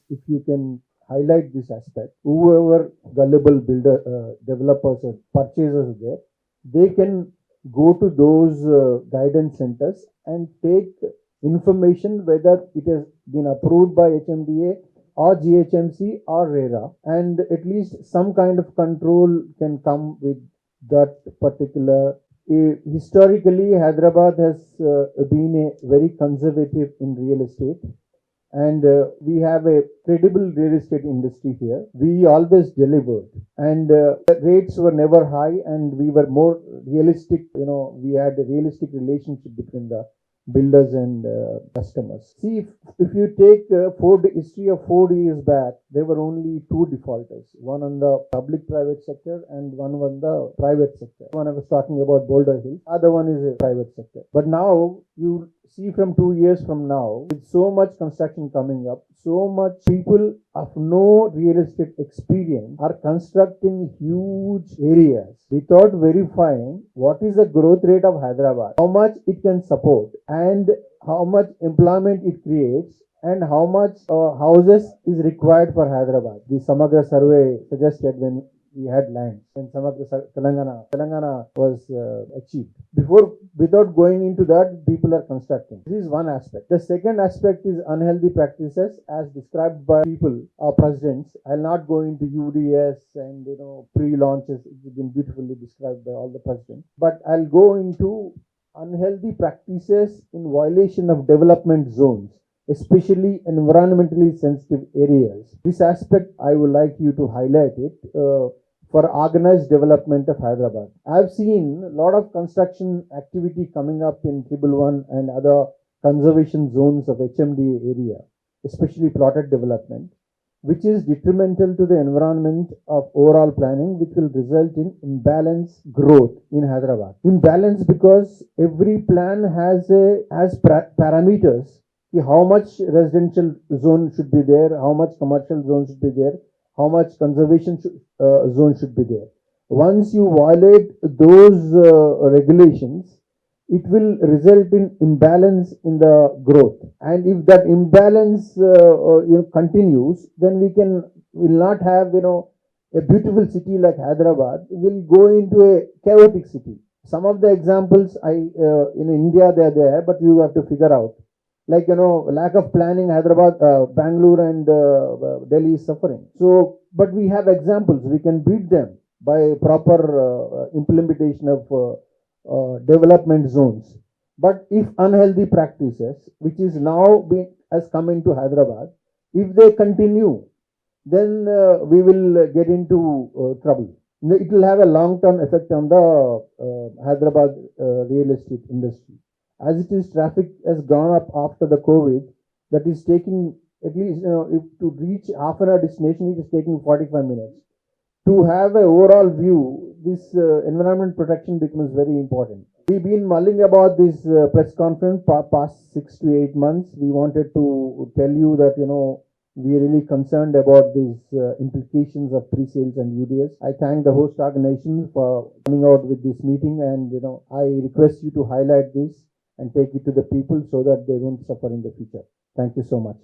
If you can highlight this aspect, whoever gullible builder, developers or purchasers there, they can go to those guidance centers and take information whether it has been approved by HMDA or GHMC or RERA, and at least some kind of control can come with that particular. Historically, Hyderabad has been a very conservative in real estate, and we have a credible real estate industry here. We always delivered, and rates were never high, and we were more realistic. We had a realistic relationship between the builders and customers. See, if you take history of 4 years back, there were only two defaulters, one on the public-private sector and one on the private sector. One I was talking about Boulder Hill, other one is a private sector. But now you see, from 2 years from now, with so much construction coming up, so much people of no real estate experience are constructing huge areas without verifying what is the growth rate of Hyderabad, how much it can support, and how much employment it creates, and how much houses is required for Hyderabad. The Samagra survey suggested when we had land, and Samagra Telangana was achieved. Without going into that, people are constructing. This is one aspect. The second aspect is unhealthy practices as described by people, our presidents. I'll not go into UDS and pre-launches. It's been beautifully described by all the presidents. But I'll go into unhealthy practices in violation of development zones, especially environmentally sensitive areas. This aspect I would like you to highlight it for organized development of Hyderabad. I've seen a lot of construction activity coming up in 111 and other conservation zones of HMDA area, especially plotted development, which is detrimental to the environment of overall planning, which will result in imbalance growth in Hyderabad. Imbalance because every plan has parameters. How much residential zone should be there, how much commercial zone should be there, how much conservation zone should be there. Once you violate those regulations, it will result in imbalance in the growth. And if that imbalance continues, then will not have a beautiful city like Hyderabad. Will go into a chaotic city. Some of the examples in India they are there, but you have to figure out. Like, lack of planning, Hyderabad, Bangalore and Delhi is suffering. So, but we have examples. We can beat them by proper implementation of development zones. But if unhealthy practices, which is now has come into Hyderabad, if they continue, then we will get into trouble. It will have a long-term effect on the Hyderabad real estate industry. As it is, traffic has gone up after the COVID. That is taking at least, if to reach half an hour destination, it is taking 45 minutes. To have an overall view, this environment protection becomes very important. We've been mulling about this press conference past 6 to 8 months. We wanted to tell you that, we are really concerned about these implications of pre-sales and UDS. I thank the host organization for coming out with this meeting, and, I request you to highlight this and take it to the people so that they won't suffer in the future. Thank you so much.